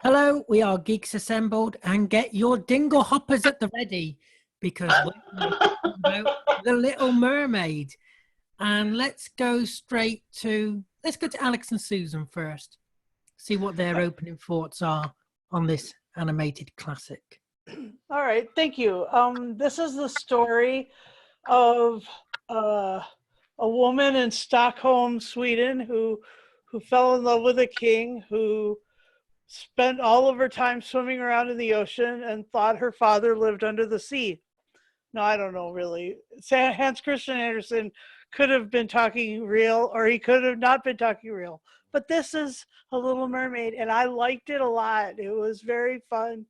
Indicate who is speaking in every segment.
Speaker 1: Hello, we are Geeks Assembled, and get your dingle hoppers at the ready because we're talking about The Little Mermaid. And let's go to Alex and Susan first. See what their opening thoughts are on this animated classic.
Speaker 2: All right, thank you. This is the story of a woman in Stockholm, Sweden, who fell in love with a king who spent all of her time swimming around in the ocean and thought her father lived under the sea. No, I don't know really. Hans Christian Andersen could have been talking real, or he could have not been talking real. But this is A Little Mermaid, and I liked it a lot. It was very fun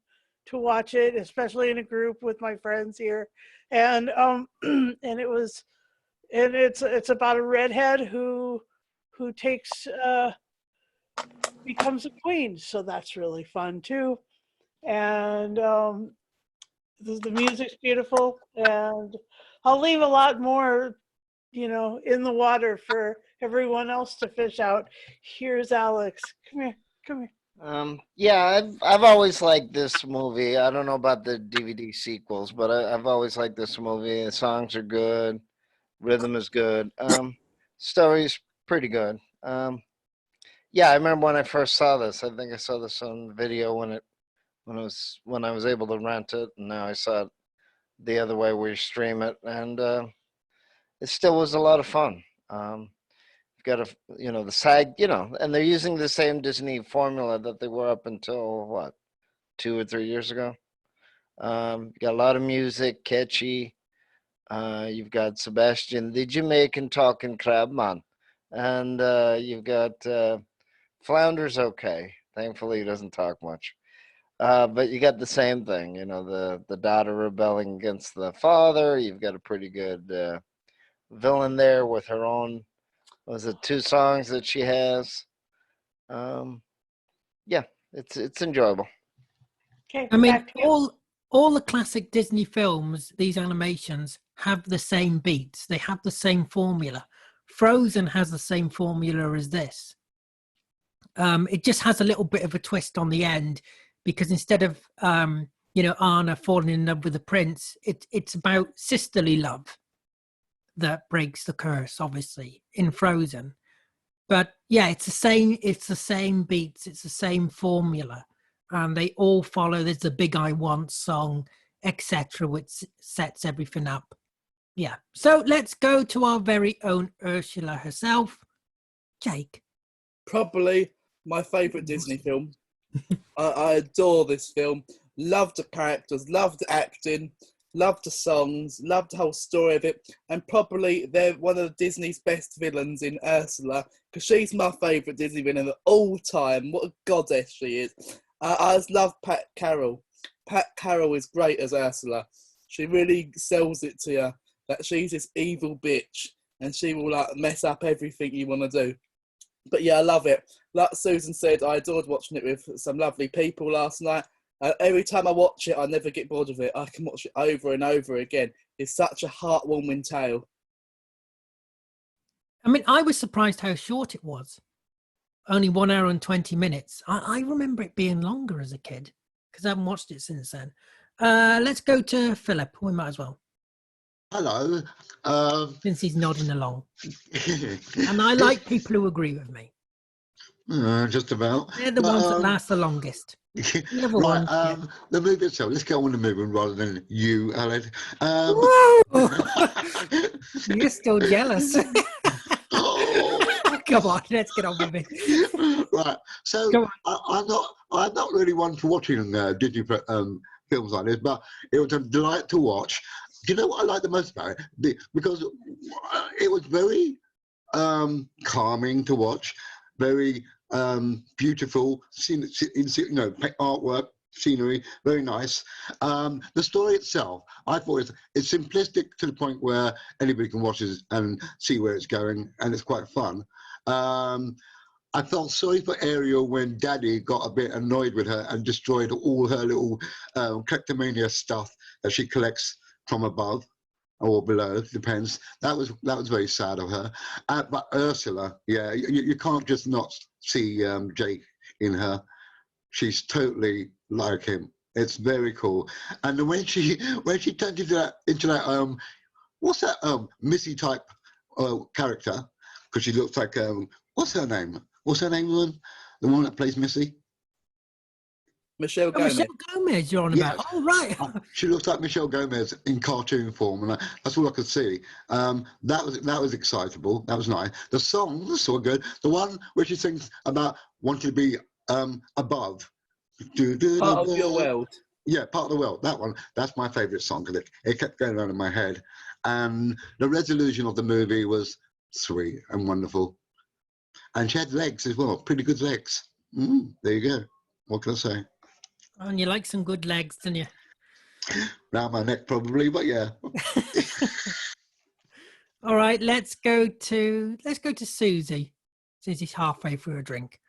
Speaker 2: to watch it, especially in a group with my friends here. And and it's about a redhead who takes becomes a queen, so that's really fun too. And the music's beautiful, and I'll leave a lot more, in the water for everyone else to fish out. Here's Alex. Come here. Come here.
Speaker 3: Yeah, I've always liked this movie. I don't know about the DVD sequels, but I've always liked this movie. The songs are good, rhythm is good, story's pretty good. Yeah, I remember when I first saw this. I think I saw this on video when I was able to rent it, and now I saw it the other way where you stream it, and it still was a lot of fun. Got the SAG, and they're using the same Disney formula that they were up until what, 2 or 3 years ago. You got a lot of music, catchy. You've got Sebastian the Jamaican talking crab man, and you've got Flounder's okay. Thankfully, he doesn't talk much. But you got the same thing, the daughter rebelling against the father. You've got a pretty good villain there with her own, was it 2 songs that she has? Yeah, it's enjoyable.
Speaker 2: Okay.
Speaker 1: I mean, all the classic Disney films, these animations have the same beats. They have the same formula. Frozen has the same formula as this. It just has a little bit of a twist on the end, because instead of Anna falling in love with the prince, it's about sisterly love that breaks the curse, obviously, in Frozen. But yeah, it's the same beats, it's the same formula, and they all follow. There's the Big I Want song, etc., which sets everything up. Yeah, so let's go to our very own Ursula herself. Jake.
Speaker 4: Probably my favourite Disney film. I adore this film. Love the characters, love the acting, love the songs, love the whole story of it, and probably they're one of Disney's best villains in Ursula, because she's my favourite Disney villain of all time. What a goddess she is. I just love Pat Carroll. Pat Carroll is great as Ursula. She really sells it to you that she's this evil bitch and she will mess up everything you want to do. But yeah, I love it. Like Susan said, I adored watching it with some lovely people last night. Every time I watch it, I never get bored of it. I can watch it over and over again. It's such a heartwarming tale.
Speaker 1: I mean, I was surprised how short it was. Only 1 hour and 20 minutes. I remember it being longer as a kid, because I haven't watched it since then. Let's go to Philip. We might as well.
Speaker 5: Hello.
Speaker 1: Since he's nodding along. And I like people who agree with me.
Speaker 5: Just about.
Speaker 1: They're the ones that last the longest.
Speaker 5: The movie itself, let's go on the movie rather than you, Alex.
Speaker 1: You're still jealous. Come on, let's get on with it.
Speaker 5: Right, so I'm not really one for watching Disney films like this, but it was a delight to watch. Do you know what I like the most about it? Because it was very calming to watch, very beautiful, artwork, scenery, very nice. The story itself, I thought it's simplistic to the point where anybody can watch it and see where it's going, and it's quite fun. I felt sorry for Ariel when Daddy got a bit annoyed with her and destroyed all her little kleptomania stuff that she collects from above or below, depends. That was very sad of her. But Ursula, yeah, you can't just not see Jake in her. she's totally like him. It's very cool. And when she turned into that what's that Missy type character, because she looks like what's her name? What's her name, Lauren? The one that plays Missy?
Speaker 4: Michelle Gomez.
Speaker 1: Michelle Gomez you're on
Speaker 5: Yes.
Speaker 1: about. Oh, right.
Speaker 5: She looks like Michelle Gomez in cartoon form, and that's all I could see. That was excitable. That was nice. The songs were good. The one where she sings about wanting to be above.
Speaker 4: Part of your world.
Speaker 5: Yeah, part of the world. That one. That's my favourite song because it kept going on in my head. And the resolution of the movie was sweet and wonderful. And she had legs as well. Pretty good legs. There you go. What can I say?
Speaker 1: And you like some good legs, don't you?
Speaker 5: Round my neck probably, but yeah.
Speaker 1: All right, let's go to Susie. Susie's halfway through a drink.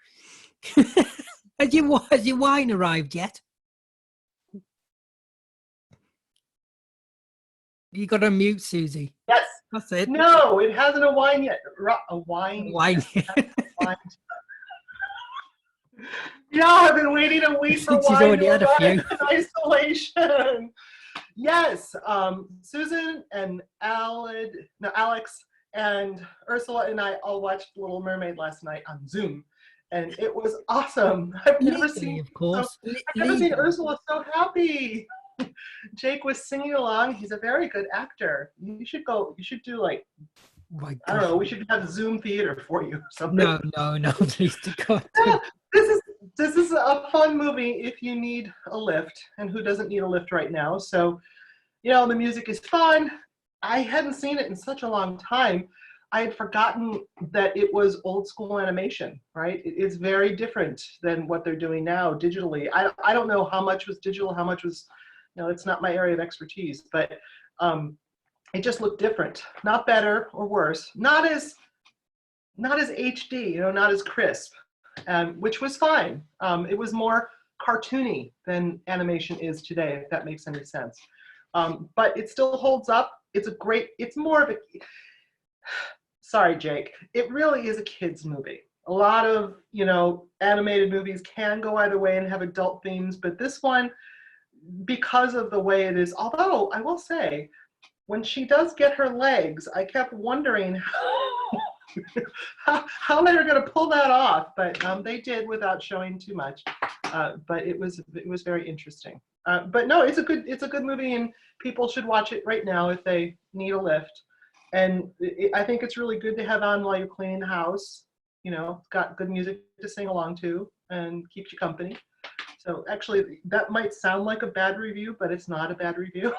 Speaker 1: Has your wine arrived yet? You got to mute, Susie.
Speaker 6: Yes.
Speaker 1: That's it.
Speaker 6: No, it hasn't a wine yet. A wine.
Speaker 1: Wine.
Speaker 6: Wine. Yeah, I've been waiting a week for
Speaker 1: She's
Speaker 6: wine.
Speaker 1: already had a few.
Speaker 6: In isolation. Yes, Susan and Alex and Ursula and I all watched Little Mermaid last night on Zoom, and it was awesome. I've never seen Ursula so happy. Jake was singing along. He's a very good actor. You should go. You should do like. I don't know. We should have Zoom theater for you or something.
Speaker 1: No, please to God.
Speaker 6: Yeah, this is a fun movie if you need a lift, and who doesn't need a lift right now? So, the music is fun. I hadn't seen it in such a long time. I had forgotten that it was old school animation, right? It's very different than what they're doing now digitally. I don't know how much was digital, how much was, it's not my area of expertise, but it just looked different. Not better or worse. Not as HD, not as crisp, which was fine. It was more cartoony than animation is today, if that makes any sense. But it still holds up. It's more of a, sorry, Jake, it really is a kid's movie. A lot of, animated movies can go either way and have adult themes, but this one, because of the way it is, although I will say, when she does get her legs, I kept wondering how they were going to pull that off, but they did without showing too much. But it was very interesting. But no, it's a good movie, and people should watch it right now if they need a lift. And I think it's really good to have on while you're cleaning the house. It's got good music to sing along to and keeps you company. So actually, that might sound like a bad review, but it's not a bad review.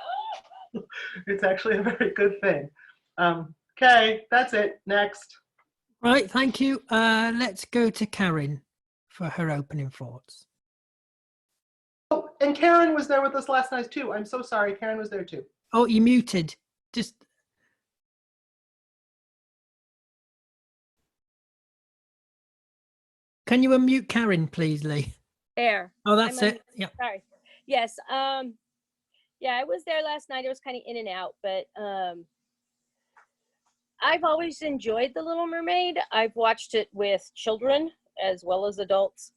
Speaker 6: It's actually a very good thing. Okay, that's it. Next.
Speaker 1: Right, thank you. Let's go to Karen for her opening thoughts.
Speaker 6: Oh, and Karen was there with us last night too. I'm so sorry. Karen was there too.
Speaker 1: Oh, you muted. Just. Can you unmute Karen, please, Lee?
Speaker 7: There.
Speaker 1: Oh, that's it. Yeah.
Speaker 7: Sorry. Yes. Yeah, I was there last night. It was kind of in and out, but I've always enjoyed The Little Mermaid. I've watched it with children as well as adults,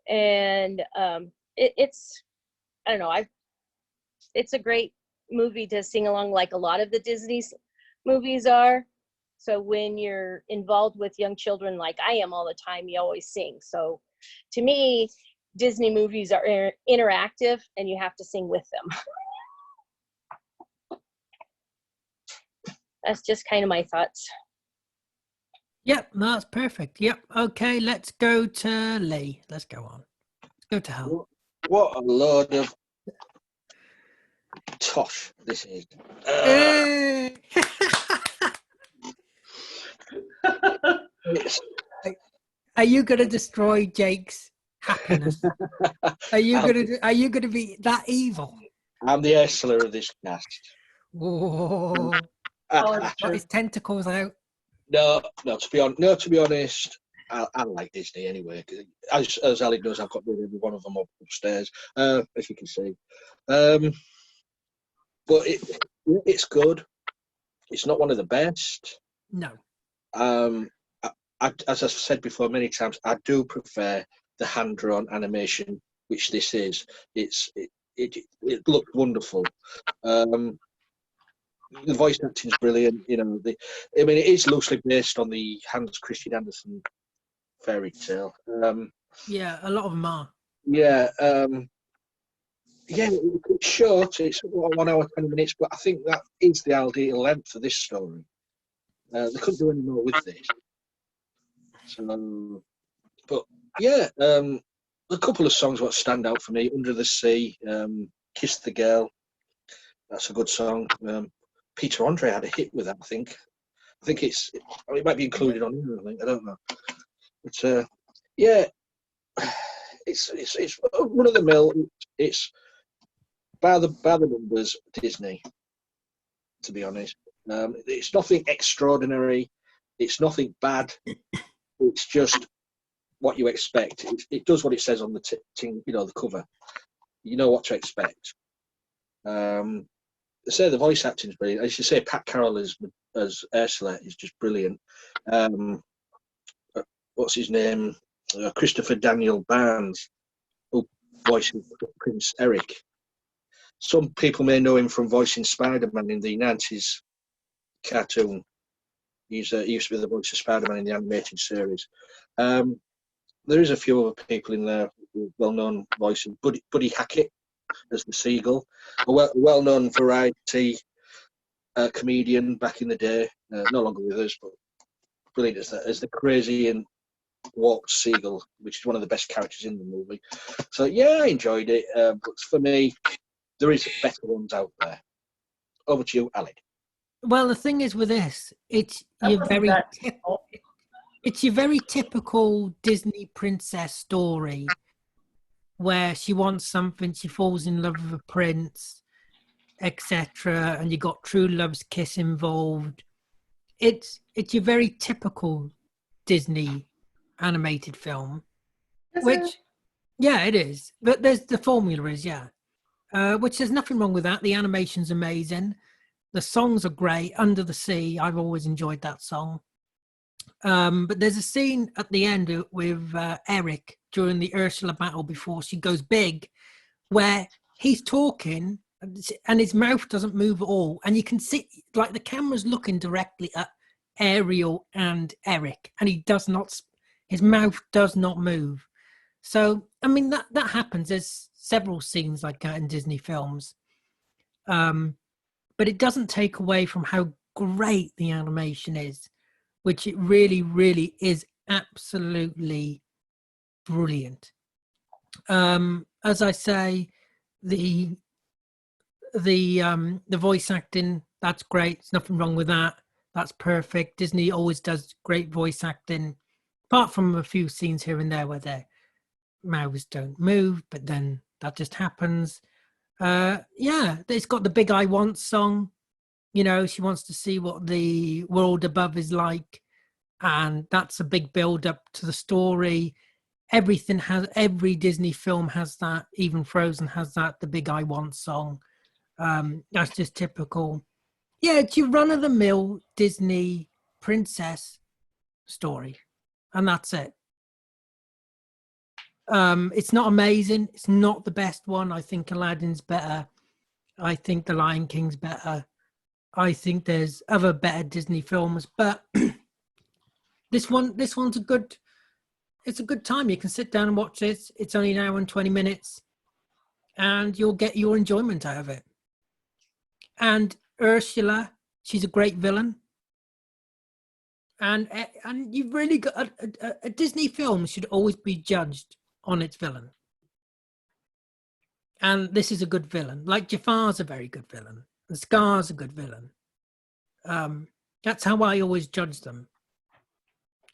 Speaker 7: and it's I don't know. It's a great movie to sing along, like a lot of the Disney movies are. So when you're involved with young children, like I am all the time, you always sing. So to me, Disney movies are interactive, and you have to sing with them. That's just kind of my thoughts.
Speaker 1: Yep, that's perfect. Yep. Okay, let's go to Lee. Let's go on. Let's go to Hal.
Speaker 8: What a load of tosh this is.
Speaker 1: Hey! Are you going to destroy Jake's happiness? Are you going to be that evil?
Speaker 8: I'm the Ursula of this cast.
Speaker 1: Whoa. Got his tentacles out.
Speaker 8: No, to be honest, I like Disney anyway. As Alec knows, I've got rid of every one of them upstairs, as you can see. But it's good. It's not one of the best.
Speaker 1: No.
Speaker 8: As I've said before many times, I do prefer the hand-drawn animation, which this is. It looked wonderful. The voice acting is brilliant. You know, I mean, it is loosely based on the Hans Christian Andersen fairy tale.
Speaker 1: Yeah, a lot of them are.
Speaker 8: Yeah, it's short. It's 1 hour 20 minutes, but I think that is the ideal length for this story. They couldn't do any more with this. So, but yeah, a couple of songs what stand out for me: "Under the Sea," "Kiss the Girl." That's a good song. Peter Andre had a hit with that. I think it might be included on here. I don't know. But yeah, it's run of the mill. It's by the numbers Disney. To be honest, it's nothing extraordinary. It's nothing bad. It's just what you expect. It does what it says on the the cover. You know what to expect. They say the voice acting is brilliant. As you say, Pat Carroll as Ursula is just brilliant. What's his name? Christopher Daniel Barnes, who voices Prince Eric. Some people may know him from voicing Spider-Man in the 90s cartoon. He used to be the voice of Spider-Man in the animated series. There is a few other people in there, well-known voices. Buddy Hackett as the seagull, a well-known variety comedian back in the day, no longer with us, but brilliant as the crazy and warped seagull, which is one of the best characters in the movie. So yeah, I enjoyed it. But for me, there is better ones out there. Over to you, Alec.
Speaker 1: Well, the thing is with this, it's
Speaker 6: That
Speaker 1: your
Speaker 6: wasn't
Speaker 1: very
Speaker 6: that-
Speaker 1: it's your very typical Disney princess story where she wants something, she falls in love with a prince, etc., and you got true love's kiss involved. It's your very typical Disney animated film,
Speaker 6: Is
Speaker 1: which
Speaker 6: it?
Speaker 1: yeah, it is. But there's the formula is which there's nothing wrong with that. The animation's amazing. The songs are great. Under the Sea, I've always enjoyed that song. But there's a scene at the end with Eric during the Ursula battle before she goes big, where he's talking and his mouth doesn't move at all, and you can see like the camera's looking directly at Ariel and Eric, and his mouth does not move. So I mean that happens. There's several scenes like that in Disney films, but it doesn't take away from how great the animation is, which it really, really is absolutely brilliant. As I say, the voice acting, that's great. There's nothing wrong with that. That's perfect. Disney always does great voice acting, apart from a few scenes here and there where their mouths don't move, but then that just happens. It's got the Big I Want song. You know, she wants to see what the world above is like, and that's a big build up to the story. Every Disney film has that. Even Frozen has that. The Big I Want song. That's just typical. Yeah, it's your run of the mill Disney princess story, and that's it. It's not amazing. It's not the best one. I think Aladdin's better. I think The Lion King's better. I think there's other better Disney films, but this one's a good time. You can sit down and watch it. It's only an hour and 20 minutes, and you'll get your enjoyment out of it. And Ursula, she's a great villain. And you've really got a Disney film should always be judged on its villain. And this is a good villain. Like Jafar's a very good villain. And Scar's a good villain. That's how I always judge them.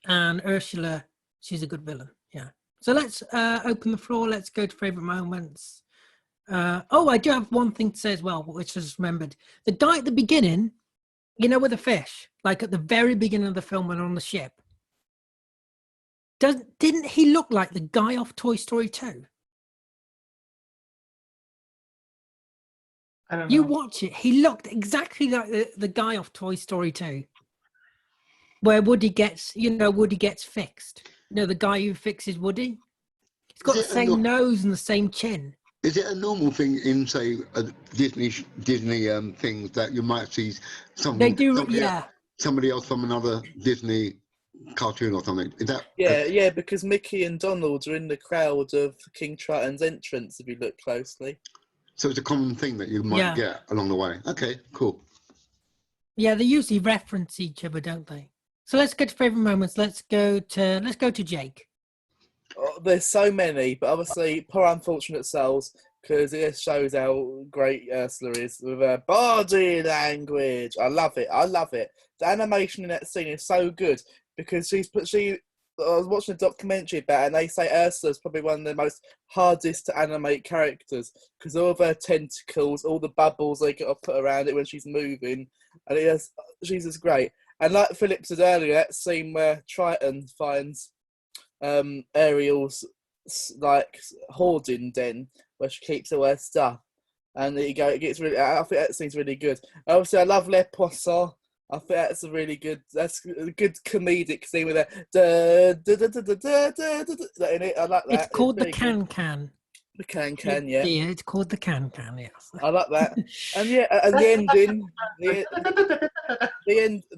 Speaker 1: And Ursula, she's a good villain. Yeah. So let's open the floor. Let's go to favorite moments. I do have one thing to say as well, which I just remembered. The guy at the beginning, you know, with the fish, like at the very beginning of the film when on the ship, didn't he look like the guy off Toy Story 2?
Speaker 6: I don't know.
Speaker 1: You watch it, he looked exactly like the guy off Toy Story 2. Where Woody gets fixed. You know, the guy who fixes Woody? It's got the
Speaker 5: Is it a
Speaker 1: same nose and the same chin.
Speaker 5: Is it a normal thing in, say, Disney things that you might see
Speaker 1: They do, yeah.
Speaker 5: somebody else from another Disney cartoon or something? Is that
Speaker 4: Yeah, because Mickey and Donald are in the crowd of King Triton's entrance, if you look closely.
Speaker 5: so? It's a common thing that you might get along the way. Okay, cool.
Speaker 1: Yeah, they usually reference each other, don't they? So let's get to favorite moments. Let's go to Jake.
Speaker 4: Oh, there's so many, but obviously, Poor Unfortunate Souls, because it just shows how great Ursula is with her body language. I love it. The animation in that scene is so good because I was watching a documentary about it, and they say Ursula's probably one of the most hardest to animate characters because all of her tentacles, all the bubbles they got to put around it when she's moving, and she's just great. And like Philip said earlier, that scene where Triton finds Ariel's like hoarding den where she keeps all her stuff, and there you go. It gets really. I think that scene's really good. Obviously, I love Les Poissons. I think that's a good comedic scene with that in it. I like that.
Speaker 1: It's called the Can.
Speaker 4: The Can, yeah.
Speaker 1: Yeah, it's called the Can, yes.
Speaker 4: I like that. And yeah, and the ending,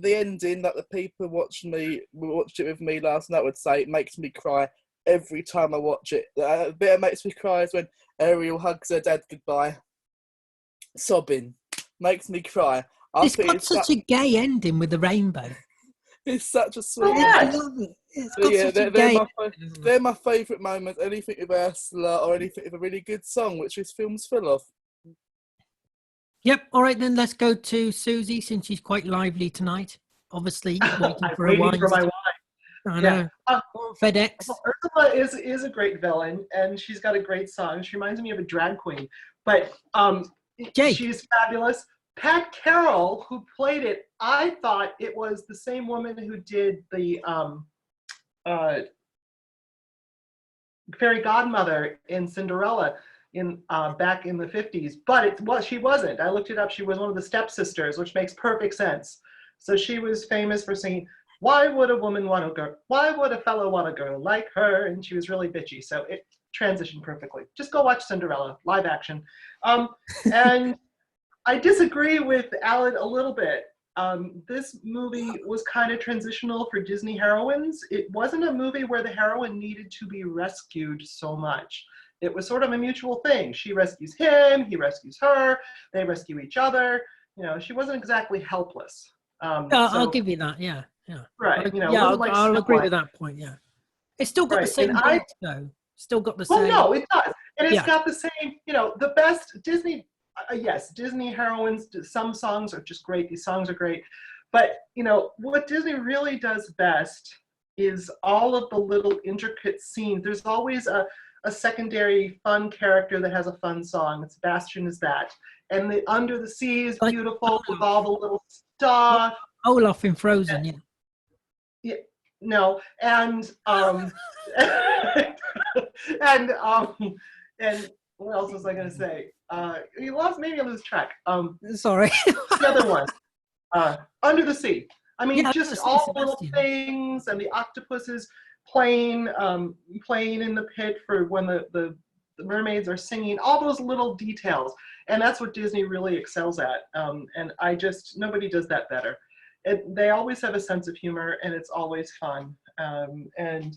Speaker 4: the ending that the people watched it with me last night would say, it makes me cry every time I watch it. The bit that makes me cry is when Ariel hugs her dad goodbye, sobbing. Makes me cry.
Speaker 1: It's got such a gay ending with the rainbow.
Speaker 4: It's such a sweet.
Speaker 1: I love it. It's got such a gay.
Speaker 4: They're my favourite moments. Anything with Ursula or anything with a really good song, which this film's full of.
Speaker 1: Yep. All right, then let's go to Susie, since she's quite lively tonight. Obviously, waiting for
Speaker 6: waiting
Speaker 1: wine.
Speaker 6: for my wine.
Speaker 1: I know. FedEx.
Speaker 6: Well, Ursula is a great villain, and she's got a great song. She reminds me of a drag queen, but she's fabulous. Pat Carroll, who played it, I thought it was the same woman who did the fairy godmother in Cinderella in back in the 50s, but she wasn't. I looked it up. She was one of the stepsisters, which makes perfect sense. So she was famous for singing, "Why would a woman want a girl? Why would a fellow want a girl like her?" And she was really bitchy. So it transitioned perfectly. Just go watch Cinderella live action. And I disagree with Alan a little bit. This movie was kind of transitional for Disney heroines. It wasn't a movie where the heroine needed to be rescued so much. It was sort of a mutual thing. She rescues him, he rescues her, they rescue each other. You know, she wasn't exactly helpless.
Speaker 1: I'll give you that, yeah.
Speaker 6: Right, you know,
Speaker 1: yeah,
Speaker 6: like
Speaker 1: I'll agree with that point, yeah. It's still got the same beats, though. Still got the same.
Speaker 6: Well, no, it does. And it's got the same, you know, the best Disney, yes, Disney heroines, some songs are just great. These songs are great. But, you know, what Disney really does best is all of the little intricate scenes. There's always a secondary fun character that has a fun song. Sebastian is that. And the Under the Sea is beautiful with all the little stuff.
Speaker 1: Olaf in Frozen,
Speaker 6: yeah. No, and and what else was I going to say? Maybe I lose track.
Speaker 1: Sorry.
Speaker 6: The other one, Under the Sea. I mean, just all the little things, and the octopuses playing in the pit for when the mermaids are singing. All those little details, and that's what Disney really excels at. And nobody does that better. They always have a sense of humor, and it's always fun. And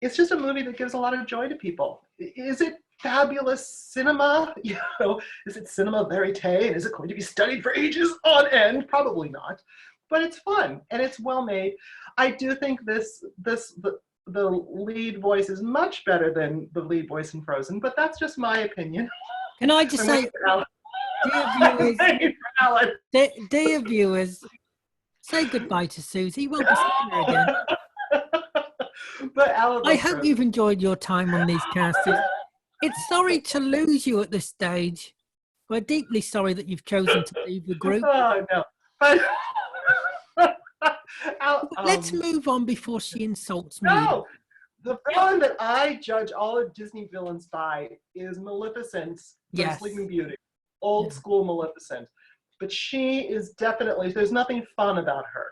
Speaker 6: it's just a movie that gives a lot of joy to people. Is it fabulous cinema? You know, is it cinema verite? And is it going to be studied for ages on end? Probably not. But it's fun and it's well made. I do think the lead voice is much better than the lead voice in Frozen, but that's just my opinion.
Speaker 1: Can I just say, dear viewers, say goodbye to Susie. Won't be seeing her again.
Speaker 6: But Alan,
Speaker 1: I hope you've enjoyed your time on these casts. It's sorry to lose you at this stage. We're deeply sorry that you've chosen to leave the group.
Speaker 6: Oh, no. But
Speaker 1: let's move on before she insults me.
Speaker 6: No, the villain that I judge all of Disney villains by is Maleficent from Sleeping Beauty. Old school Maleficent. But she is definitely, there's nothing fun about her.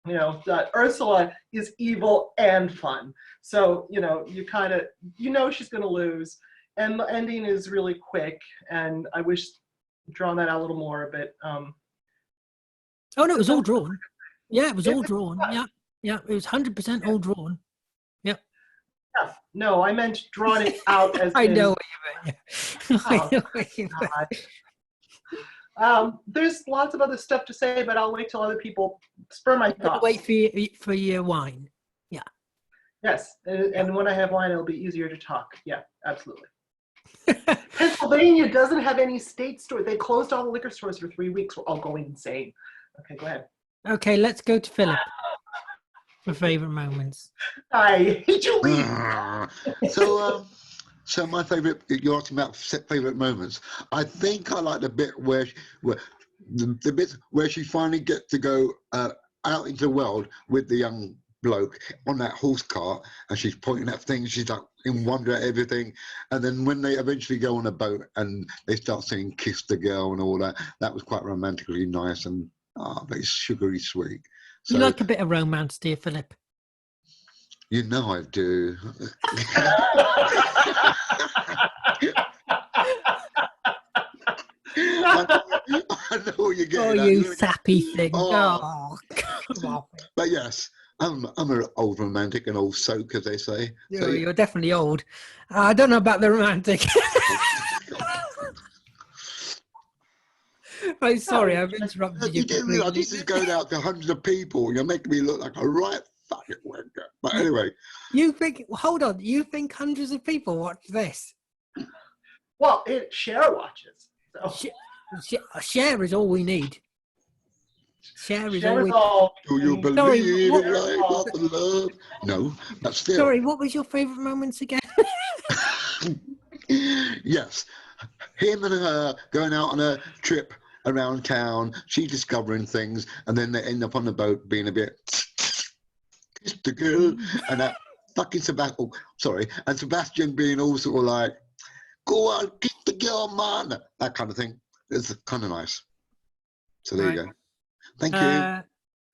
Speaker 6: You know, Ursula is evil and fun. So, you know, you kind of, you know, she's going to lose. And the ending is really quick. And I wish drawn that out a little more, but
Speaker 1: Oh no, it was all drawn. Yeah, it was all drawn. Yeah, yeah, it was 100% all drawn. Yep.
Speaker 6: yeah, no, I meant drawn it out as
Speaker 1: I
Speaker 6: in,
Speaker 1: know what you meant. Yeah. I
Speaker 6: Oh,
Speaker 1: know what you meant.
Speaker 6: God. There's lots of other stuff to say, but I'll wait till other people spur my
Speaker 1: Gonna
Speaker 6: thoughts.
Speaker 1: wait for your wine.
Speaker 6: Yes, and when I have wine, it'll be easier to talk. Yeah, absolutely. Pennsylvania doesn't have any state store. They closed all the liquor stores for 3 weeks. We're all going insane. Okay, go ahead.
Speaker 1: Okay, let's go to Philip for favorite moments.
Speaker 6: I hate you.
Speaker 5: So my favorite, you're asking about favorite moments. I think I like the bit where the bit where she finally gets to go out into the world with the young bloke on that horse cart, and she's pointing at things, she's like in wonder at everything, and then when they eventually go on a boat and they start singing "Kiss the Girl" and all that, that was quite romantically nice and very sugary sweet. So
Speaker 1: You like a bit of romance, dear Philip?
Speaker 5: you know I do. I know what you're getting
Speaker 1: Oh,
Speaker 5: at.
Speaker 1: you sappy thing.
Speaker 5: Oh.
Speaker 1: Oh, come on.
Speaker 5: But yes, I'm an old romantic and old soak, as they say. So,
Speaker 1: You're definitely old. I don't know about the romantic. I'm sorry, I've interrupted you.
Speaker 5: you do realise this is going out to hundreds of people. You're making me look like a right fucking wanker. But anyway.
Speaker 1: You think, hold on, you think hundreds of people watch this?
Speaker 6: Well, Cher watches. So.
Speaker 1: Share is all we need. Share is
Speaker 6: Cher
Speaker 1: all
Speaker 6: is
Speaker 1: we
Speaker 6: all.
Speaker 5: Do you
Speaker 1: Sorry,
Speaker 5: believe
Speaker 1: what-
Speaker 5: in life after love? No, but still.
Speaker 1: Sorry, what was your favourite moments again?
Speaker 5: Yes, him and her going out on a trip around town, she discovering things, and then they end up on the boat being a bit kiss the girl, and that fucking Sebastian. Oh, sorry, and Sebastian being all sort of like, "Go on, kiss the girl, man," that kind of thing. It's kind of nice. So there you go. Thank you.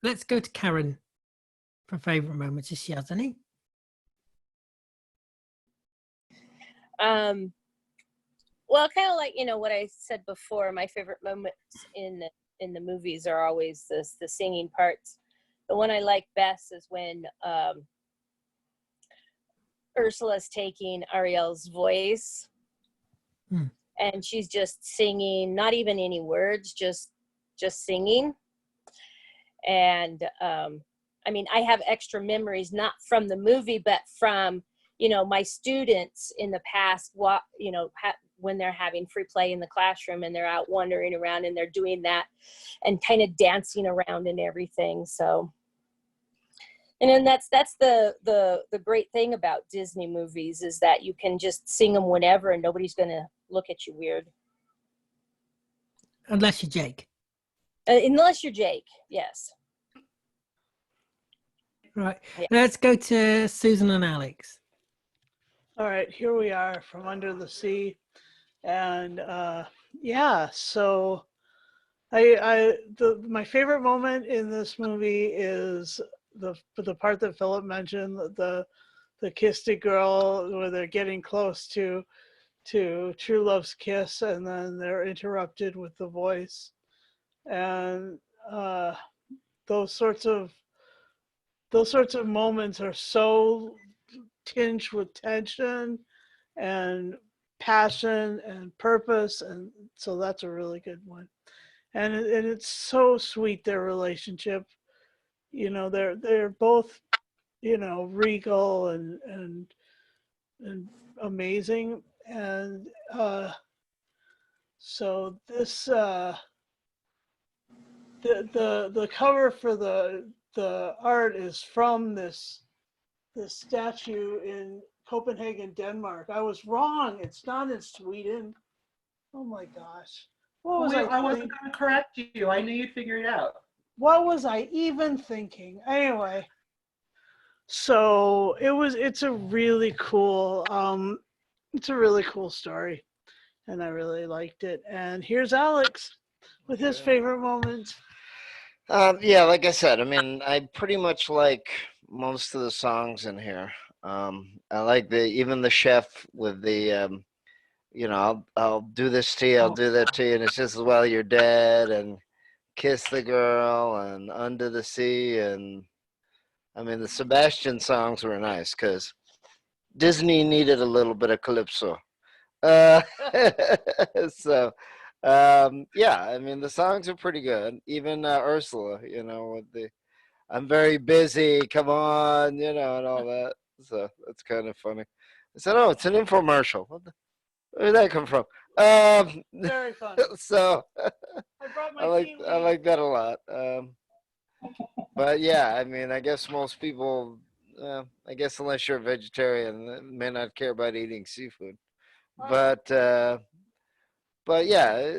Speaker 1: Let's go to Karen for favourite moments, if she has any.
Speaker 7: Well, kind of like, you know, what I said before, my favorite moments in the movies are always the singing parts. The one I like best is when Ursula's taking Ariel's voice and she's just singing, not even any words, just singing. And I mean, I have extra memories, not from the movie, but from, you know, my students in the past, you know, when they're having free play in the classroom and they're out wandering around and they're doing that and kind of dancing around and everything. So, and then that's the great thing about Disney movies is that you can just sing them whenever and nobody's going to look at you weird.
Speaker 1: Unless you're Jake.
Speaker 7: Unless you're Jake, yes.
Speaker 1: Right.
Speaker 7: Yeah.
Speaker 1: Let's go to Susan and Alex.
Speaker 2: All right, here we are from under the sea. And yeah, so my favorite moment in this movie is the part that Philip mentioned, the kiss the girl, where they're getting close to true love's kiss, and then they're interrupted with the voice, and those sorts of moments are so tinged with tension and passion and purpose, and so that's a really good one. And it's so sweet, their relationship. You know, they're both, you know, regal and amazing. And so this the cover for the art is from this statue in Copenhagen, Denmark. I was wrong. It's not in Sweden. Oh my gosh. What was
Speaker 6: I wasn't going to correct you. I knew you'd figure it out.
Speaker 2: What was I even thinking? Anyway, so it's a really cool story, and I really liked it. And here's Alex with his favorite moments.
Speaker 3: Yeah, like I said, I mean, I pretty much like most of the songs in here. I like even the chef with the I'll do this to you, I'll do that to you, and it's just while you're dead, and kiss the girl, and under the sea, and I mean the Sebastian songs were nice because Disney needed a little bit of calypso. Uh, so yeah, I mean the songs are pretty good. Even Ursula, with the "I'm very busy, come on," and all that. So that's kind of funny. I said, "Oh, it's an infomercial. Where did that come from?"
Speaker 2: Very funny.
Speaker 3: So
Speaker 2: I brought my
Speaker 3: I like that a lot. But yeah, I mean, I guess most people, I guess unless you're a vegetarian, may not care about eating seafood. But yeah,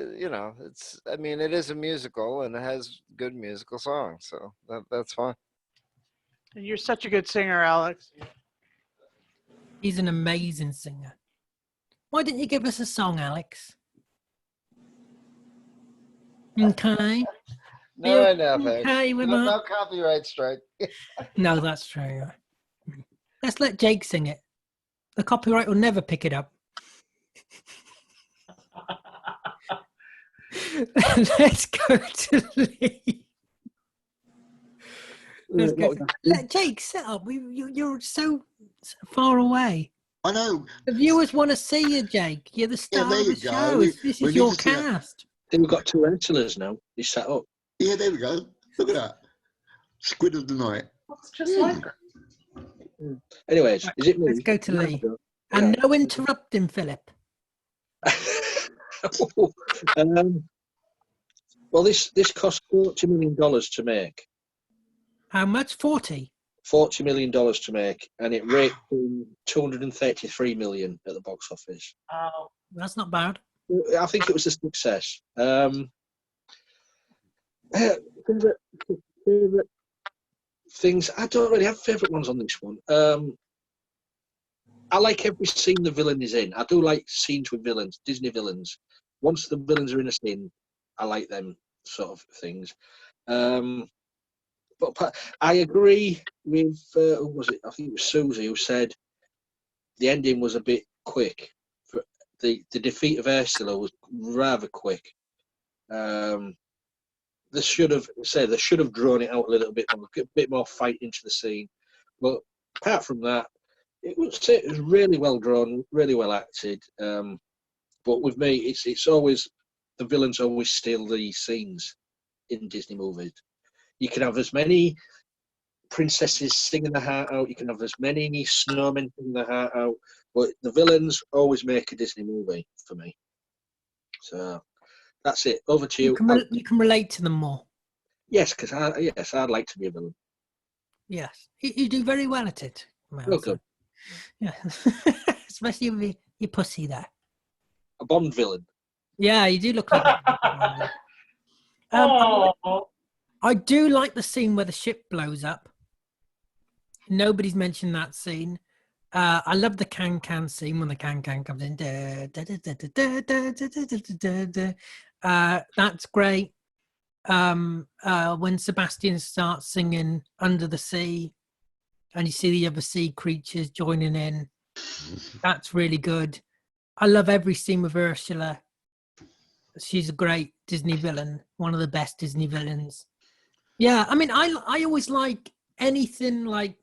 Speaker 3: I mean, it is a musical and it has good musical songs, so that's fine.
Speaker 2: And you're such a good singer, Alex.
Speaker 1: He's an amazing singer. Why didn't you give us a song, Alex? Okay.
Speaker 3: No, thanks.
Speaker 1: Okay with
Speaker 3: No
Speaker 1: that?
Speaker 3: copyright strike.
Speaker 1: No, that's true. Let's let Jake sing it. The copyright will never pick it up. Let's go to Lee. Let's go let Jake sit up. You're so far away.
Speaker 5: I know.
Speaker 1: The viewers want to see you, Jake. You're the star of the show. This is your cast.
Speaker 8: I think we've got 2 Ursulas now. He's set up.
Speaker 5: Yeah, there we go. Look at that. Squid of the night.
Speaker 6: Looks just like her.
Speaker 8: Anyways, is it me?
Speaker 1: Let's go to Lee. And no interrupting, Philip.
Speaker 8: Well, this cost $40 million to make.
Speaker 1: How much? 40?
Speaker 8: $40 million to make, and it raked in $233 million at the box office.
Speaker 6: Oh,
Speaker 1: That's not bad.
Speaker 8: I think it was a success. Favorite things. I don't really have favorite ones on this one. I like every scene the villain is in. I do like scenes with villains, Disney villains. Once the villains are in a scene, I like them sort of things. But I agree with, who was it? I think it was Susie who said the ending was a bit quick. The defeat of Ursula was rather quick. They should have drawn it out a little bit more, a bit more fight into the scene. But apart from that, it was really well drawn, really well acted. But with me, it's always the villains always steal the scenes in Disney movies. You can have as many princesses singing their heart out. You can have as many snowmen singing their heart out. But the villains always make a Disney movie for me. So that's it. Over to you.
Speaker 1: You can relate to them more.
Speaker 8: Yes, because I'd like to be a villain.
Speaker 1: Yes, you do very well at it.
Speaker 8: Welcome.
Speaker 1: Yeah, especially with your pussy there.
Speaker 8: A Bond villain.
Speaker 1: Yeah, you do look like I do like the scene where the ship blows up. Nobody's mentioned that scene. I love the can scene when the can comes in. That's great. When Sebastian starts singing Under the Sea and you see the other sea creatures joining in, that's really good. I love every scene with Ursula. She's a great Disney villain, one of the best Disney villains. Yeah, I mean, I always like anything like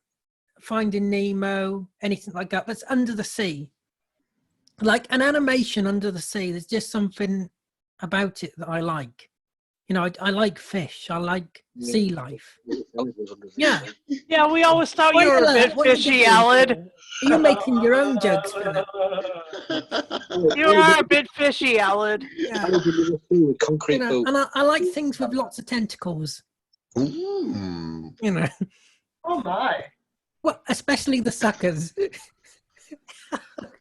Speaker 1: Finding Nemo, anything like that that's under the sea. Like an animation under the sea, there's just something about it that I like. You know, I like fish. I like sea life. Yeah.
Speaker 2: Yeah, we always thought you were a bit fishy, Alad.
Speaker 1: Are you making your own jokes, Philip?
Speaker 2: You are a bit fishy, Alad.
Speaker 1: Yeah.
Speaker 8: Concrete boot.
Speaker 1: And I like things with lots of tentacles.
Speaker 5: Ooh.
Speaker 1: You know.
Speaker 6: Oh my.
Speaker 1: Well, especially the suckers.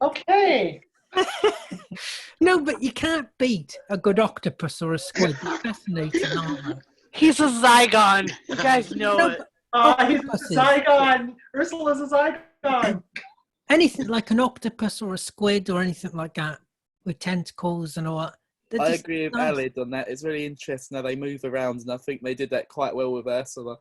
Speaker 6: Okay.
Speaker 1: No, but you can't beat a good octopus or a squid. They're fascinating, aren't they?
Speaker 2: He's a Zygon. You guys know
Speaker 1: No,
Speaker 2: it.
Speaker 6: He's a Zygon. Ursula's a Zygon.
Speaker 1: Anything like an octopus or a squid or anything like that with tentacles and all that, They're
Speaker 4: I
Speaker 1: just
Speaker 4: agree with
Speaker 1: nice.
Speaker 4: Alid on that. It's really interesting how they move around, and I think they did that quite well with Ursula.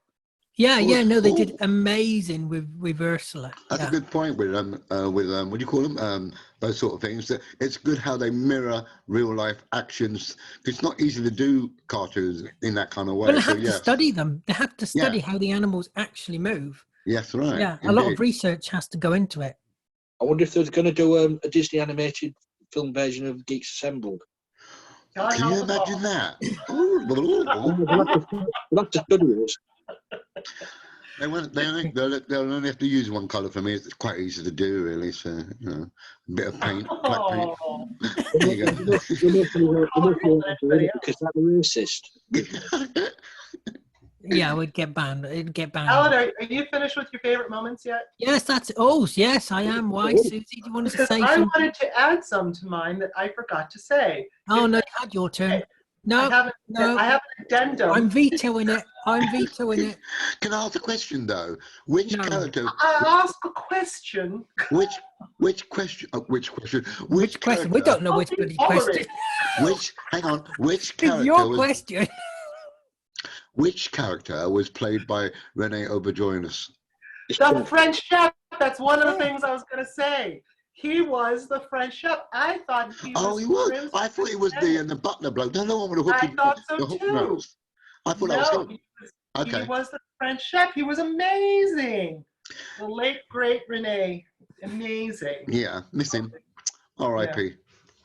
Speaker 1: Yeah,
Speaker 5: Oh,
Speaker 1: no, they
Speaker 5: oh.
Speaker 1: did amazing with Ursula.
Speaker 5: That's
Speaker 1: Yeah.
Speaker 5: a good point with what do you call them? Those sort of things. That it's good how they mirror real life actions. It's not easy to do cartoons in that kind of way.
Speaker 1: Well, they
Speaker 5: So
Speaker 1: have to
Speaker 5: yes,
Speaker 1: study them. They have to study
Speaker 5: yeah,
Speaker 1: how the animals actually move.
Speaker 5: yes, right,
Speaker 1: Yeah, a
Speaker 5: indeed.
Speaker 1: lot of research has to go into it.
Speaker 8: I wonder if they're going to do a Disney animated film version of Geeks Assembled.
Speaker 6: God
Speaker 5: Can you
Speaker 6: help us
Speaker 5: imagine
Speaker 6: all.
Speaker 5: that?
Speaker 8: We'll have to study this.
Speaker 5: They'll only have to use one colour for me. It's quite easy to do, really. So a bit of paint, black paint.
Speaker 6: Oh,
Speaker 5: There you go.
Speaker 8: Because that's racist.
Speaker 1: Yeah, we'd get banned. It'd get banned.
Speaker 6: Alan, are you finished with your favorite moments yet?
Speaker 1: Yes, that's. Oh, yes, I am. Why, Susie? Do you want to
Speaker 6: Because
Speaker 1: say
Speaker 6: I
Speaker 1: something?
Speaker 6: wanted to add some to mine that I forgot to say.
Speaker 1: Oh no, you had your turn. No,
Speaker 6: I have an addendum.
Speaker 1: I'm vetoing it. I'm vetoing it.
Speaker 5: Can I ask a question though? Which
Speaker 1: No.
Speaker 5: character?
Speaker 6: I ask a question.
Speaker 5: Which question? Which question?
Speaker 1: Which question? We don't know which
Speaker 6: Don't be
Speaker 1: bloody question.
Speaker 6: tolerant.
Speaker 5: Hang on. Which
Speaker 1: It's
Speaker 5: character
Speaker 1: your
Speaker 5: was?
Speaker 1: question.
Speaker 5: Which character was played by Rene Auberjonois?
Speaker 6: The French chef. That's one of the things I was going to say. He was the French chef. I thought he was.
Speaker 5: Oh, he was.
Speaker 6: Prince
Speaker 5: I thought he was the butler bloke. No one would have hooked
Speaker 6: I
Speaker 5: him.
Speaker 6: thought so
Speaker 5: the hook
Speaker 6: too.
Speaker 5: nose. I thought that was
Speaker 6: No,
Speaker 5: him.
Speaker 6: he was the French chef. He was amazing. The late great Rene, amazing.
Speaker 5: Yeah, miss him. R.I.P.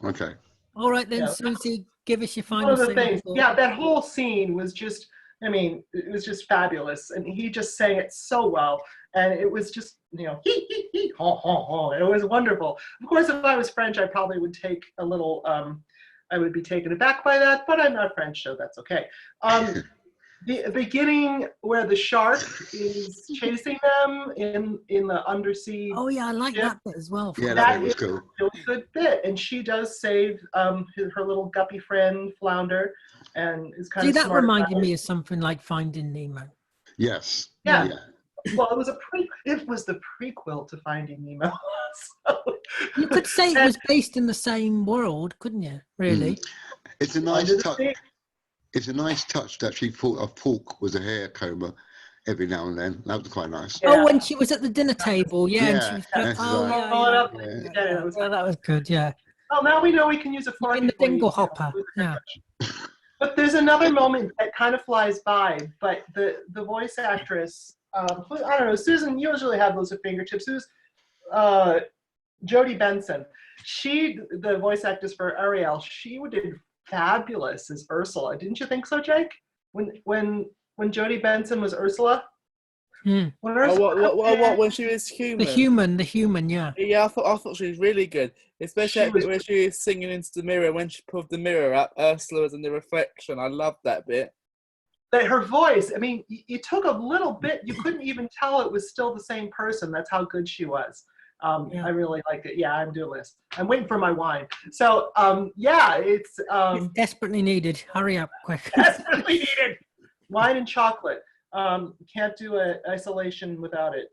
Speaker 5: Okay.
Speaker 1: All right then,
Speaker 6: Yeah.
Speaker 1: Susie, give us your
Speaker 6: One
Speaker 1: final
Speaker 6: of the
Speaker 1: say.
Speaker 6: things, yeah, that whole scene was just, I mean, it was just fabulous, and he just sang it so well, and it was just, hee, ha, ha, ha. It was wonderful. Of course, if I was French, I probably would take a little, I would be taken aback by that, but I'm not French, so that's okay. The beginning where the shark is chasing them in the undersea.
Speaker 1: Oh yeah, I like
Speaker 6: ship,
Speaker 1: that bit as well.
Speaker 5: Yeah,
Speaker 6: that
Speaker 5: that was
Speaker 6: is
Speaker 5: cool.
Speaker 6: a really good bit, and she does save her little guppy friend Flounder, and is kind
Speaker 1: See,
Speaker 6: of
Speaker 1: that
Speaker 6: smart
Speaker 1: reminded
Speaker 6: about
Speaker 1: me
Speaker 6: it.
Speaker 1: of something like Finding Nemo.
Speaker 5: Yes.
Speaker 6: Yeah. Well, it was the prequel to Finding Nemo. So,
Speaker 1: You could say it was based in the same world, couldn't you? Really?
Speaker 5: It's a nice
Speaker 6: Under the
Speaker 5: touch.
Speaker 6: sea.
Speaker 5: It's a nice touch that she thought a fork was a hair comber every now and then. That was quite nice.
Speaker 6: Yeah.
Speaker 1: Oh, when she was at the dinner table, and she was.
Speaker 5: that's
Speaker 1: Oh
Speaker 5: right.
Speaker 1: yeah.
Speaker 6: That was
Speaker 1: Well, that was good. Yeah.
Speaker 6: Well, now we know we can use a fork
Speaker 1: In the
Speaker 6: before you
Speaker 1: dingle
Speaker 6: eat.
Speaker 1: hopper. Yeah.
Speaker 6: But there's another moment that kind of flies by, but the voice actress, I don't know, Susan, you usually have those at fingertips. Who's Jodie Benson? The voice actress for Ariel, she did fabulous as Ursula. Didn't you think so, Jake? When Jodie Benson was Ursula? When
Speaker 4: What? When she was human?
Speaker 1: The human, yeah.
Speaker 4: Yeah, I thought she was really good, especially when she was singing into the mirror. When she pulled the mirror up, Ursula was in the reflection. I loved that bit.
Speaker 6: That her voice, I mean, you took a little bit, you couldn't even tell it was still the same person. That's how good she was. I really liked it. Yeah, I'm doing this. I'm waiting for my wine. So, it's
Speaker 1: desperately needed. Hurry up, quick.
Speaker 6: Desperately needed. Wine and chocolate. Can't do an isolation without it.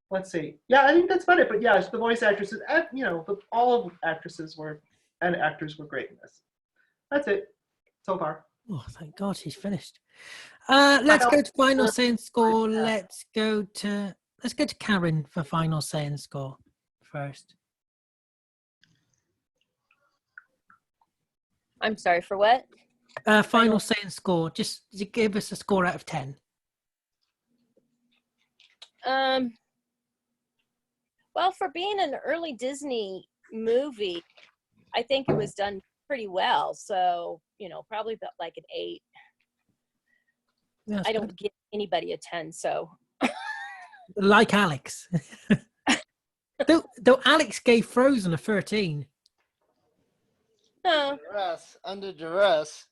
Speaker 6: Let's see. Yeah, I think that's about it. But yeah, the voice actresses, all of actresses and actors were great in this. That's it so far.
Speaker 1: Oh, thank God she's finished. Let's go to final say and score. Let's go to Karen for final say and score first.
Speaker 7: I'm sorry, for what?
Speaker 1: Final say and score. Just give us a score out of 10.
Speaker 7: Well, for being an early Disney movie, I think it was done pretty well. So, probably about like an 8. I don't give anybody a 10, so.
Speaker 1: Like Alex. though Alex gave Frozen a 13.
Speaker 7: Oh.
Speaker 3: Under duress.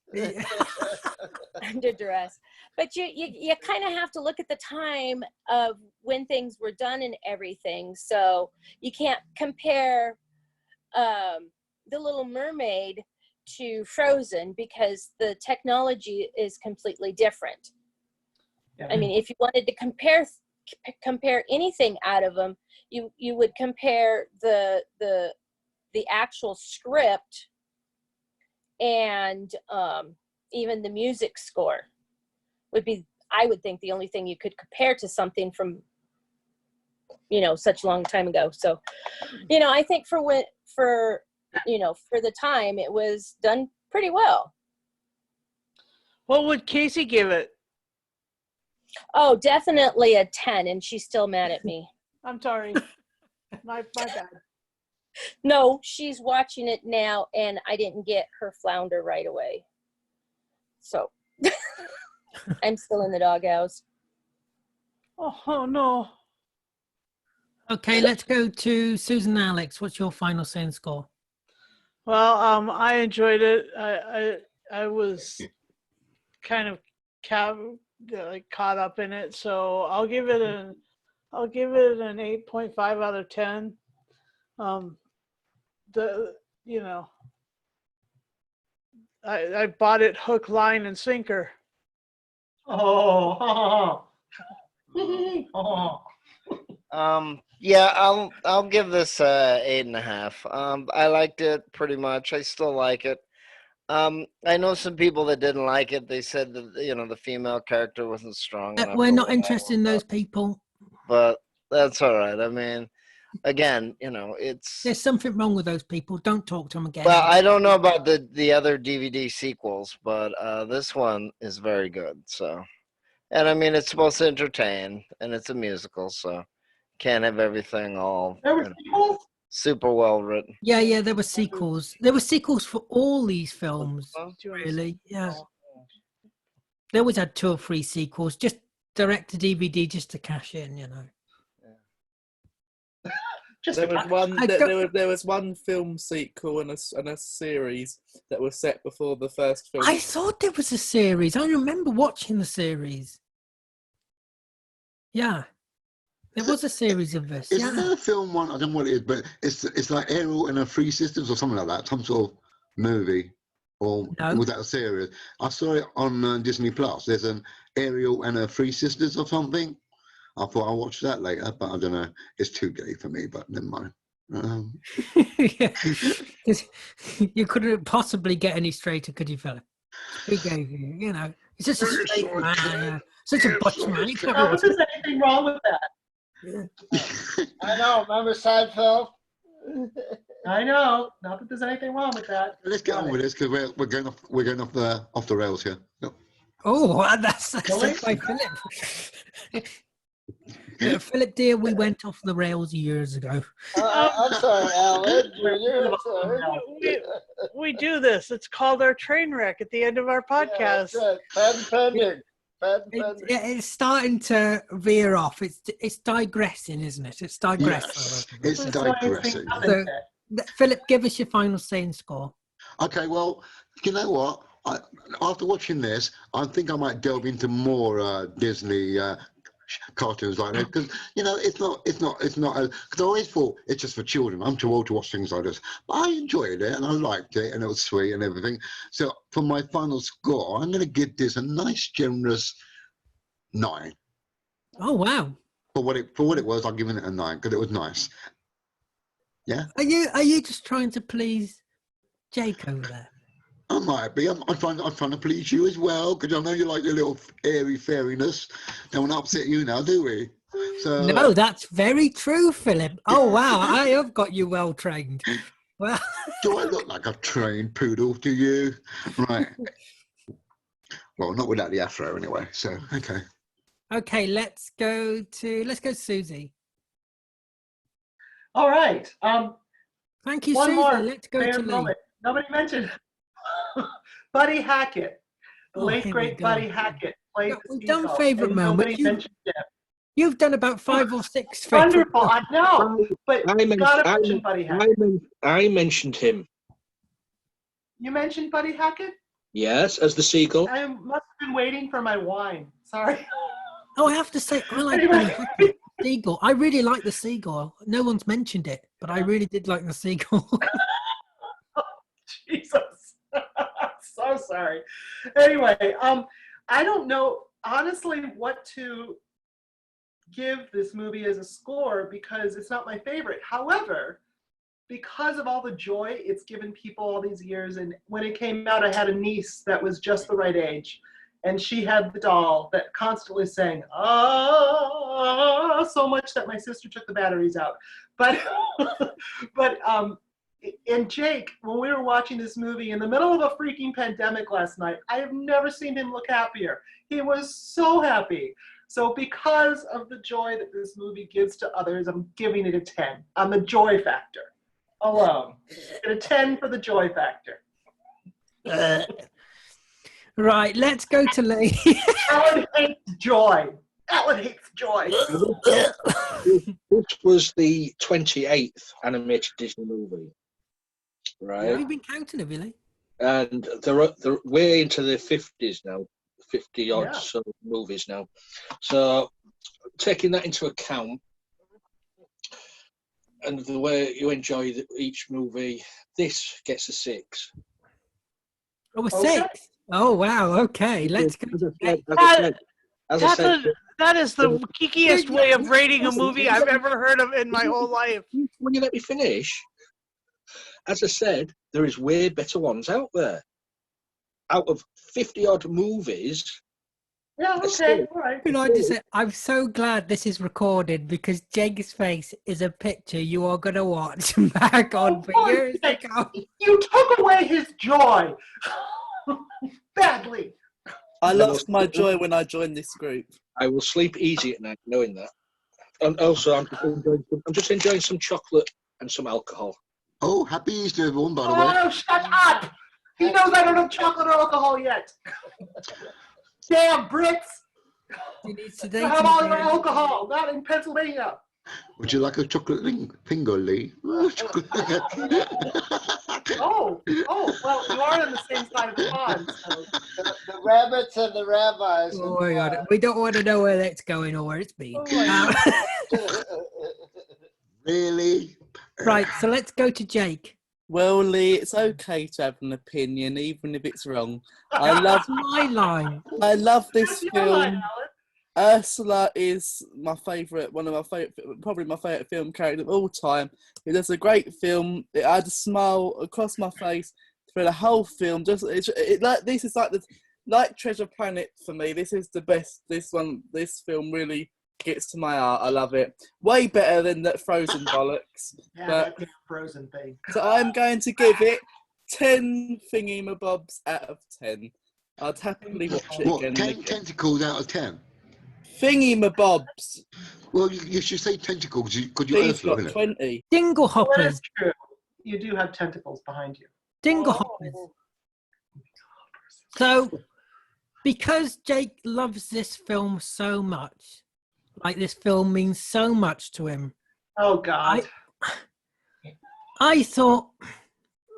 Speaker 7: Under duress. But you kind of have to look at the time of when things were done and everything. So you can't compare The Little Mermaid to Frozen because the technology is completely different. Yeah. I mean, if you wanted to compare anything out of them, you would compare the actual script and even the music score would be, I would think, the only thing you could compare to something from, you know, such a long time ago. So, you know, I think for the time, it was done pretty well.
Speaker 2: What would Casey give it?
Speaker 7: Oh, definitely a 10, and she's still mad at me.
Speaker 2: I'm sorry. My bad.
Speaker 7: No, she's watching it now, and I didn't get her flounder right away. So I'm still in the doghouse.
Speaker 2: Oh no.
Speaker 1: Okay, let's go to Susan and Alex. What's your final saying score?
Speaker 2: Well, I enjoyed it. I was kind of caught up in it, so I'll give it an 8.5 out of 10. You know, I bought it hook, line, and sinker.
Speaker 6: Oh.
Speaker 3: Yeah, I'll give this 8.5. I liked it pretty much. I still like it. I know some people that didn't like it. They said that, you know, the female character wasn't strong enough.
Speaker 1: We're
Speaker 3: or
Speaker 1: not
Speaker 3: whatever,
Speaker 1: interested in those people.
Speaker 3: but that's all right. I mean, again, you know, it's.
Speaker 1: There's something wrong with those people. Don't talk to them again.
Speaker 3: Well, I don't know about the other DVD sequels, but this one is very good. So, and I mean, it's supposed to entertain, and it's a musical, so can't have everything all
Speaker 6: There were sequels?
Speaker 3: super well written.
Speaker 1: Yeah, there were sequels. There were sequels for all these films,
Speaker 3: Huh?
Speaker 1: really. Yeah. They always had 2 or 3 sequels, just direct to DVD, just to cash in, you know.
Speaker 6: Just
Speaker 4: There was
Speaker 6: a-
Speaker 4: one.
Speaker 1: I
Speaker 4: There was one film sequel and a series that was set before the first film.
Speaker 1: I thought there was a series. I remember watching the series. Yeah. There was a series of this.
Speaker 5: Is
Speaker 1: Yeah.
Speaker 5: there a film one? I don't know what it is, but it's like Ariel and her 3 sisters or something like that. Some sort of movie, or
Speaker 1: No.
Speaker 5: was that a series? I saw it on Disney Plus. There's an Ariel and her 3 sisters or something. I thought I'll watch that later, but I don't know. It's too gay for me, but never mind.
Speaker 1: Yeah. 'Cause you couldn't possibly get any straighter, could you, Philip? Who gave you? You know, it's just a straight man. Yeah. Such a butch man. He can't
Speaker 6: Not
Speaker 1: be
Speaker 6: that there's anything wrong with that.
Speaker 3: I know. Remember Seinfeld?
Speaker 6: I know. Not that there's anything wrong with that.
Speaker 5: Let's get on with this because we're going off the rails here. Yep.
Speaker 1: Oh, that's
Speaker 6: Really?
Speaker 1: said by Philip. Philip, dear, we went off the rails years ago.
Speaker 3: I'm sorry, Alan Jr. I'm sorry.
Speaker 2: We do this. It's called our train wreck at the end of our podcast.
Speaker 3: Yeah, that's right. Patent pending.
Speaker 1: It's starting to veer off. It's digressing, isn't it? It's digressing.
Speaker 5: Yes, it's
Speaker 6: That's why I think
Speaker 5: digressing.
Speaker 6: nothing
Speaker 1: So-
Speaker 6: said.
Speaker 1: Philip, give us your final saying score.
Speaker 5: Okay, well, you know what? After watching this, I think I might delve into more Disney cartoons like that because you know it's not because I always thought it's just for children. I'm too old to watch things like this, but I enjoyed it and I liked it and it was sweet and everything. So for my final score, I'm going to give this a nice generous 9.
Speaker 1: Oh wow!
Speaker 5: For what it was, I'm giving it a 9 because it was nice. Yeah.
Speaker 1: Are you just trying to please Jake over there?
Speaker 5: I might be. I'm trying to please you as well because I know you like your little airy fairiness. Don't want to upset you now, do we? So
Speaker 1: No, that's very true, Philip. Oh wow, I have got you well trained. Well,
Speaker 5: do I look like a trained poodle to you? Right. Well, not without the afro anyway. So okay.
Speaker 1: okay, let's go to Susie.
Speaker 6: All right.
Speaker 1: Thank you,
Speaker 6: One
Speaker 1: Susie.
Speaker 6: more
Speaker 1: Let's go to
Speaker 6: rare
Speaker 1: Lee.
Speaker 6: moment. Nobody mentioned Buddy Hackett. The
Speaker 1: Oh,
Speaker 6: late
Speaker 1: here we
Speaker 6: great
Speaker 1: go.
Speaker 6: Buddy Hackett played
Speaker 1: No,
Speaker 6: the
Speaker 1: we've done
Speaker 6: seagull,
Speaker 1: favourite
Speaker 6: and
Speaker 1: moment.
Speaker 6: Nobody mentioned him.
Speaker 1: You've done about 5 or 6 favourite.
Speaker 6: Wonderful. I know, but
Speaker 8: I
Speaker 6: you
Speaker 8: men-
Speaker 6: gotta
Speaker 8: I
Speaker 6: mention
Speaker 8: men-
Speaker 6: Buddy Hackett.
Speaker 8: I mentioned him.
Speaker 6: You mentioned Buddy Hackett?
Speaker 8: Yes, as the seagull.
Speaker 6: I must have been waiting for my wine. Sorry.
Speaker 1: Oh, I have to say, I like
Speaker 6: Anyway.
Speaker 1: Buddy Hackett. Seagull. I really like the seagull. No one's mentioned it, but I really did like the seagull.
Speaker 6: Jesus. So sorry. Anyway, I don't know honestly what to give this movie as a score because it's not my favorite. However, because of all the joy it's given people all these years. And when it came out, I had a niece that was just the right age. And she had the doll that constantly sang, ah, so much that my sister took the batteries out. But, and Jake, when we were watching this movie in the middle of a freaking pandemic last night, I have never seen him look happier. He was so happy. So because of the joy that this movie gives to others, I'm giving it a 10 on the joy factor alone. And a 10 for the joy factor.
Speaker 1: Right, let's go to Lee.
Speaker 6: Alan hates joy. Alan hates joy.
Speaker 8: This was the 28th animated Disney movie, right?
Speaker 1: Have you been counting it, Billy?
Speaker 8: And they're way into the 50s now, 50 odd
Speaker 6: Yeah.
Speaker 8: sort of movies now. So taking that into account, and the way you enjoy each movie, this gets a 6.
Speaker 1: Oh, a
Speaker 6: Okay.
Speaker 1: 6. Oh, wow. Okay, let's go.
Speaker 8: As I said,
Speaker 2: That is the geekiest way of rating a movie I've ever heard of in my whole life.
Speaker 8: when you let me finish, as I said, there is way better ones out there. Out of 50 odd movies,
Speaker 6: Yeah, okay, all right.
Speaker 1: Can I just say, I'm so glad this is recorded because Jake's face is a picture you are going to watch back on for
Speaker 6: Oh,
Speaker 1: years to
Speaker 6: Jake,
Speaker 1: come.
Speaker 6: you took away his joy. Badly.
Speaker 4: I lost my joy when I joined this group.
Speaker 8: I will sleep easy at night knowing that. And also, I'm just enjoying some chocolate and some alcohol.
Speaker 5: Oh, happy Easter, everyone, by the way.
Speaker 6: Oh, shut up! He knows I don't have chocolate or alcohol yet. Damn, Brits!
Speaker 1: You need
Speaker 6: You have all your
Speaker 1: sedating.
Speaker 6: alcohol, not in Pennsylvania.
Speaker 5: Would you like a chocolate finger, Lee? Oh, chocolate finger.
Speaker 6: Oh, well, you are on the same side of the pond, so.
Speaker 3: The rabbits and the rabbis.
Speaker 1: Oh my God, we don't want to know where that's going or where it's been.
Speaker 6: Oh my
Speaker 5: Really?
Speaker 1: Right, so let's go to Jake.
Speaker 4: Well, Lee, it's okay to have an opinion, even if it's wrong. I love
Speaker 1: That's my line.
Speaker 4: this
Speaker 6: That's your line,
Speaker 4: film.
Speaker 6: Alan.
Speaker 4: Ursula is my favourite, probably my favourite film character of all time. It does a great film. It had a smile across my face through the whole film. This is like Treasure Planet for me. This is the best. This film really gets to my heart. I love it. Way better than that Frozen bollocks.
Speaker 6: Yeah,
Speaker 4: But-
Speaker 6: that damn Frozen thing.
Speaker 4: So I'm going to give it 10 thingy-mabobs out of 10. I'd happily watch it
Speaker 5: What,
Speaker 4: again
Speaker 5: 10
Speaker 4: and again.
Speaker 5: tentacles out of 10?
Speaker 4: Thingy-mabobs.
Speaker 5: Well, you should say tentacles because you're
Speaker 4: Steve's
Speaker 5: Ursula,
Speaker 4: got
Speaker 5: isn't it?
Speaker 4: 20.
Speaker 1: Dingle
Speaker 6: Well, that
Speaker 1: hoppers.
Speaker 6: is true. You do have tentacles behind you.
Speaker 1: Dingle hoppers. So, because Jake loves this film so much, like this film means so much to him,
Speaker 6: Oh, God.
Speaker 1: I thought,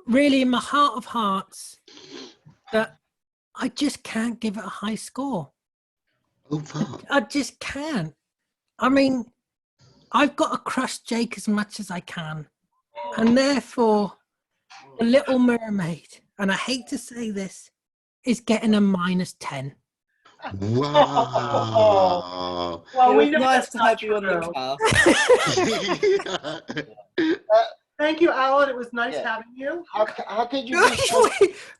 Speaker 1: really, in my heart of hearts, that I just can't give it a high score.
Speaker 5: Oh, fuck.
Speaker 1: I just can't. I mean, I've got to crush Jake as much as I can. And therefore, The Little Mermaid, and I hate to say this, is getting a -10.
Speaker 5: Wow.
Speaker 6: Well,
Speaker 4: It
Speaker 6: we
Speaker 4: was
Speaker 6: know
Speaker 4: nice
Speaker 6: that's
Speaker 4: to
Speaker 6: not
Speaker 4: have you on the
Speaker 6: true.
Speaker 4: cast.
Speaker 6: Thank you, Alan. It was nice
Speaker 3: Yeah.
Speaker 6: having you.
Speaker 3: How could you be so,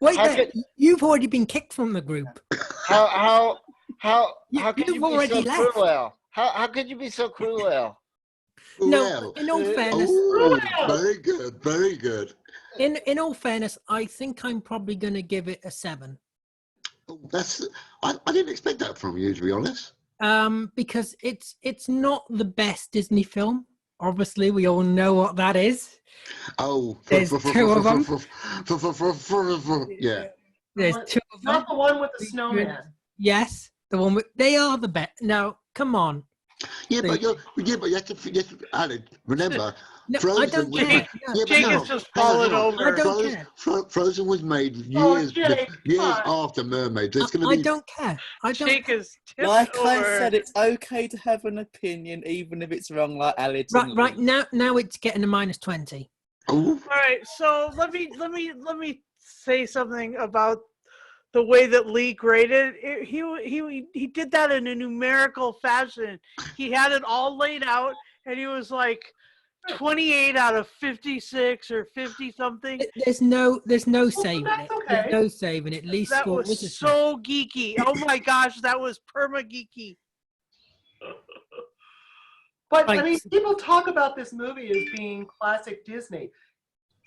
Speaker 1: Wait,
Speaker 3: How
Speaker 1: there, you've already been kicked from the group.
Speaker 3: how could
Speaker 1: You've
Speaker 3: you be
Speaker 1: already
Speaker 3: so
Speaker 1: left.
Speaker 3: cruel? How could you be so cruel?
Speaker 1: No,
Speaker 5: Well,
Speaker 1: in all fairness,
Speaker 5: oh, very good, very good.
Speaker 1: in all fairness, I think I'm probably going to give it a 7.
Speaker 5: Oh, I didn't expect that from you, to be honest.
Speaker 1: Because it's not the best Disney film. Obviously, we all know what that is.
Speaker 5: Oh,
Speaker 1: There's two of them.
Speaker 5: Yeah.
Speaker 1: There's 2 of them.
Speaker 6: Not the one with the snowman.
Speaker 1: Yes, the one with, they are the best. Now, come on.
Speaker 5: Yeah, but you have to, Alan, remember,
Speaker 1: No, I
Speaker 5: Frozen
Speaker 1: don't
Speaker 5: was
Speaker 1: care.
Speaker 5: made,
Speaker 1: No,
Speaker 5: yeah, but
Speaker 2: Jake
Speaker 5: no,
Speaker 2: is just
Speaker 5: hang on,
Speaker 2: falling
Speaker 5: hang on.
Speaker 2: over.
Speaker 1: I don't care.
Speaker 5: Frozen was made
Speaker 6: Oh,
Speaker 5: years,
Speaker 6: Jake,
Speaker 5: years
Speaker 6: come on.
Speaker 5: after Mermaid. So it's going to
Speaker 1: I
Speaker 5: be.
Speaker 1: don't care. I don't.
Speaker 2: Jake is tipped
Speaker 4: Like
Speaker 2: over.
Speaker 4: I said, it's okay to have an opinion, even if it's wrong, like Alex.
Speaker 1: Right now it's getting a -20.
Speaker 5: Oh,
Speaker 2: All right, so let me say something about the way that Lee graded it. He did that in a numerical fashion. He had it all laid out, and he was like, 28 out of 56 or 50 something.
Speaker 1: There's no saving
Speaker 6: that's
Speaker 1: it.
Speaker 6: okay.
Speaker 1: There's no saving it. Lee
Speaker 2: That
Speaker 1: scored.
Speaker 2: was so geeky. Oh my gosh, that was perma geeky.
Speaker 6: But I
Speaker 1: Right.
Speaker 6: mean, people talk about this movie as being classic Disney.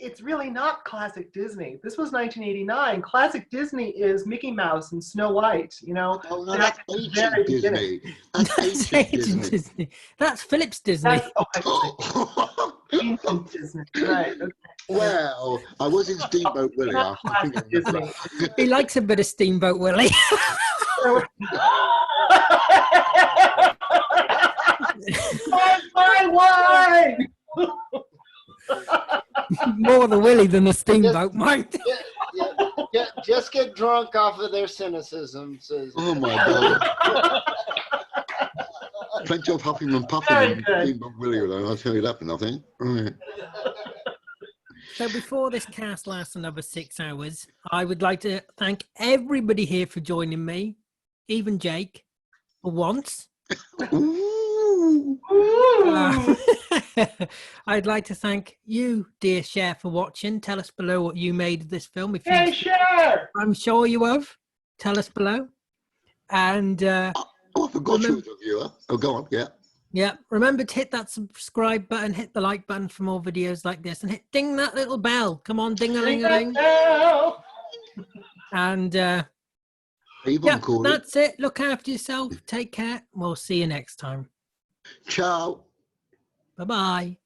Speaker 6: It's really not classic Disney. This was 1989. Classic Disney is Mickey Mouse and Snow White. You know,
Speaker 5: Oh no,
Speaker 6: Back
Speaker 5: that's
Speaker 6: at the
Speaker 5: ancient
Speaker 6: very beginning.
Speaker 5: Disney. That's
Speaker 1: That's
Speaker 5: ancient
Speaker 1: ancient
Speaker 5: Disney.
Speaker 1: Disney. That's Phillips Disney.
Speaker 6: That's ancient Disney, right? Okay.
Speaker 5: Well, I was in Steamboat Willie. I
Speaker 6: Not
Speaker 5: think I
Speaker 6: classic
Speaker 5: remember
Speaker 6: Disney.
Speaker 5: that.
Speaker 1: He likes a bit of Steamboat Willie.
Speaker 6: On my wine!
Speaker 1: More the Willie than the Steamboat, Mike.
Speaker 3: Just get drunk off of their cynicism. Says,
Speaker 5: Oh my God. Plenty of huffing and puffing
Speaker 6: Very
Speaker 5: in
Speaker 6: good.
Speaker 5: Steamboat Willie, though. I'll tell you that for nothing. Right.
Speaker 1: So before this cast lasts another 6 hours, I would like to thank everybody here for joining me, even Jake, for once.
Speaker 5: Ooh.
Speaker 6: Ooh.
Speaker 1: I'd like to thank you, dear Cher, for watching. Tell us below what you made of this film. If
Speaker 6: Hey,
Speaker 1: you,
Speaker 6: Cher!
Speaker 1: I'm sure you have. Tell us below. And
Speaker 5: Oh, I forgot you was a viewer. Oh, go on. Yeah.
Speaker 1: yeah, remember to hit that subscribe button, hit the like button for more videos like this, and ding that little bell. Come on, ding-a-ling-a-ling.
Speaker 6: Hell.
Speaker 1: And
Speaker 5: Even
Speaker 1: yeah,
Speaker 5: call it.
Speaker 1: that's it. Look after yourself. Take care. We'll see you next time.
Speaker 5: Ciao.
Speaker 1: Bye-bye.